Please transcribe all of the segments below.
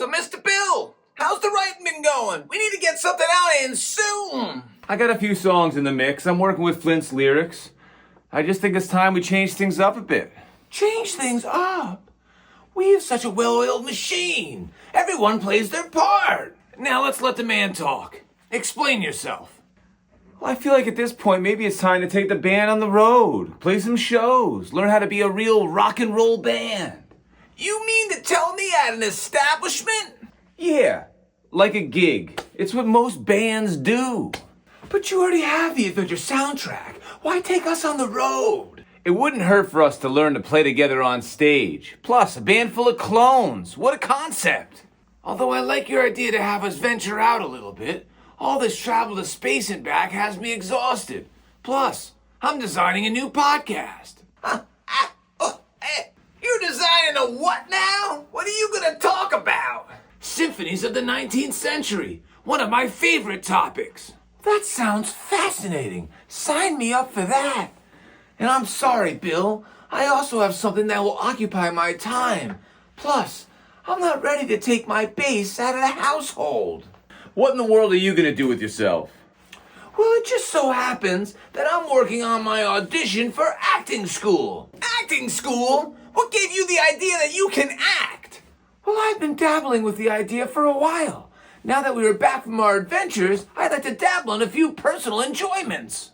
So, Mr. Bill, how's the writing been going? We need to get something out in soon. I got a few songs in the mix. I'm working with Flint's lyrics. I just think it's time we change things up a bit. Change things up? We have such a well-oiled machine. Everyone plays their part. Now let's let the man talk. Explain yourself. Well, I feel like at this point, maybe it's time to take the band on the road, play some shows, learn how to be a real rock and roll band. You mean to tell me at an establishment? Yeah, like a gig. It's what most bands do. But you already have the Adventure soundtrack. Why take us on the road? It wouldn't hurt for us to learn to play together on stage. Plus, a band full of clones. What a concept. Although I like your idea to have us venture out a little bit, all this travel to space and back has me exhausted. Plus, I'm designing a new podcast. You're designing a what now? What are you gonna talk about? Symphonies of the 19th century. One of my favorite topics. That sounds fascinating. Sign me up for that. And I'm sorry, Bill. I also have something that will occupy my time. Plus, I'm not ready to take my bass out of the household. What in the world are you gonna do with yourself? Well, it just so happens that I'm working on my audition for acting school. Acting school? What gave you the idea that you can act? Well, I've been dabbling with the idea for a while. Now that we are back from our adventures, I'd like to dabble in a few personal enjoyments.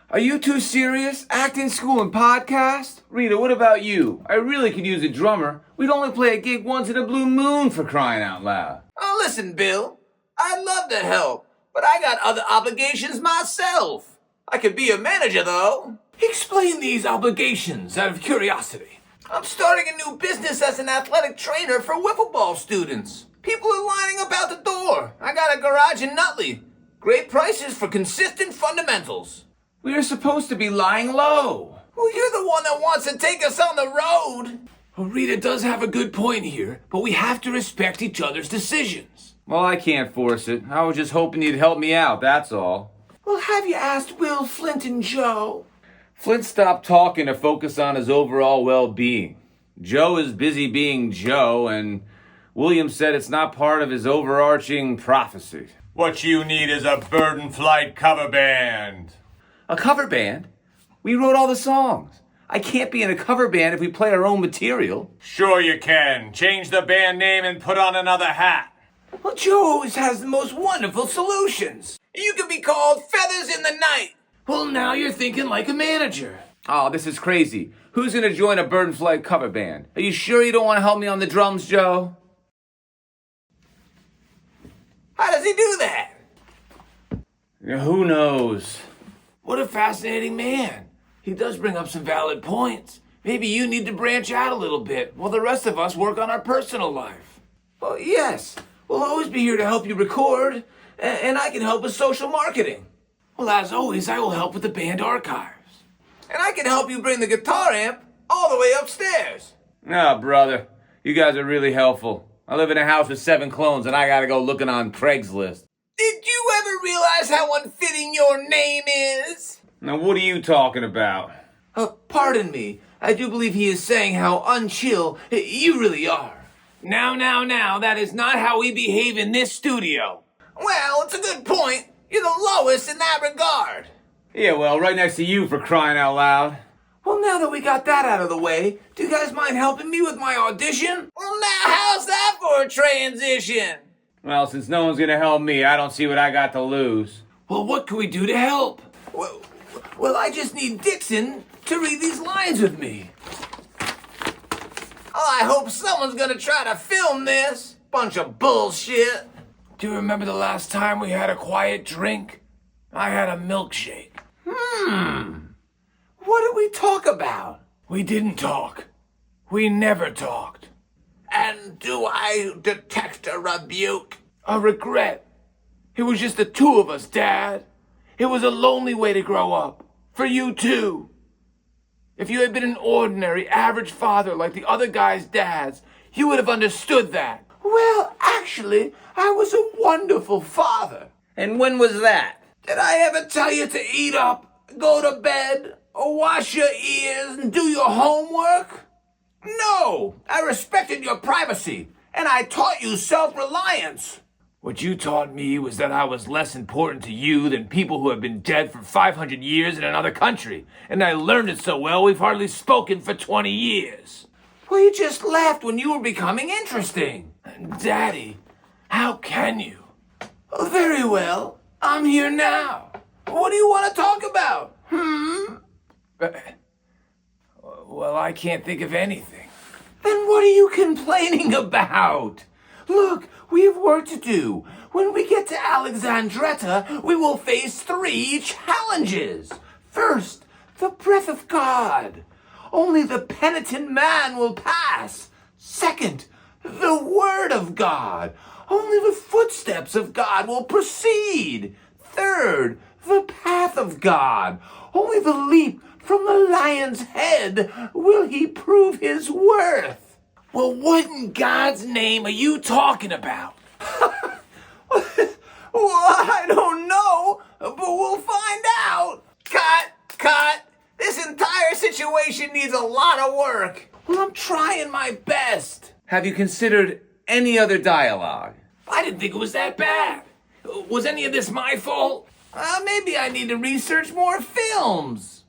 Are you too serious? Acting school and podcast? Rita, what about you? I really could use a drummer. We'd only play a gig once in a blue moon, for crying out loud. Oh, listen, Bill. I'd love to help, but I got other obligations myself. I could be a manager, though. Explain these obligations out of curiosity. I'm starting a new business as an athletic trainer for wiffle ball students. People are lining up out the door. I got a garage in Nutley. Great prices for consistent fundamentals. We are supposed to be lying low. Well, you're the one that wants to take us on the road. Well, Rita does have a good point here, but we have to respect each other's decisions. Well, I can't force it. I was just hoping you'd help me out, that's all. Well, have you asked Will, Flint, and Joe? Flint stopped talking to focus on his overall well-being. Joe is busy being Joe, and William said it's not part of his overarching prophecy. What you need is a Bird in Flight cover band. A cover band? We wrote all the songs. I can't be in a cover band if we play our own material. Sure you can. Change the band name and put on another hat. Well, Joe always has the most wonderful solutions. You could be called Feathers in the Night. Well, now you're thinking like a manager. Oh, this is crazy. Who's gonna join a Bird in Flight cover band? Are you sure you don't want to help me on the drums, Joe? How does he do that? Who knows? What a fascinating man. He does bring up some valid points. Maybe you need to branch out a little bit while the rest of us work on our personal life. Well, yes. We'll always be here to help you record, and I can help with social marketing. Well, as always, I will help with the band archives. And I can help you bring the guitar amp all the way upstairs. Ah, brother. You guys are really helpful. I live in a house with 7 clones and I gotta go looking on Craigslist. Did you ever realize how unfitting your name is? Now, what are you talking about? Pardon me. I do believe he is saying how unchill you really are. Now, that is not how we behave in this studio. Well, it's a good point. You're the lowest in that regard. Yeah, well, right next to you, for crying out loud. Well, now that we got that out of the way, do you guys mind helping me with my audition? Well, now, how's that for a transition? Well, since no one's gonna help me, I don't see what I got to lose. Well, what can we do to help? Well, I just need Dixon to read these lines with me. Oh, I hope someone's gonna try to film this. Bunch of bullshit. Do you remember the last time we had a quiet drink? I had a milkshake. What did we talk about? We didn't talk. We never talked. And do I detect a rebuke? A regret. It was just the two of us, Dad. It was a lonely way to grow up. For you, too. If you had been an ordinary, average father like the other guys' dads, you would have understood that. Well, actually, I was a wonderful father. And when was that? Did I ever tell you to eat up, go to bed, or wash your ears and do your homework? No, I respected your privacy, And I taught you self-reliance. What you taught me was that I was less important to you than people who have been dead for 500 years in another country. And I learned it so well we've hardly spoken for 20 years. Well, you just left when you were becoming interesting. Daddy, how can you? Oh, very well. I'm here now. What do you want to talk about? Well, I can't think of anything. Then what are you complaining about? Look, we have work to do. When we get to Alexandretta, we will face 3 challenges. First, the breath of God. Only the penitent man will pass. Second, the word of God. Only the footsteps of God will proceed. Third, the path of God. Only the leap from the lion's head will he prove his worth. Well, what in God's name are you talking about? Well, I don't know, but we'll find out. Cut. This entire situation needs a lot of work. Well, I'm trying my best. Have you considered any other dialogue? I didn't think it was that bad. Was any of this my fault? Maybe I need to research more films.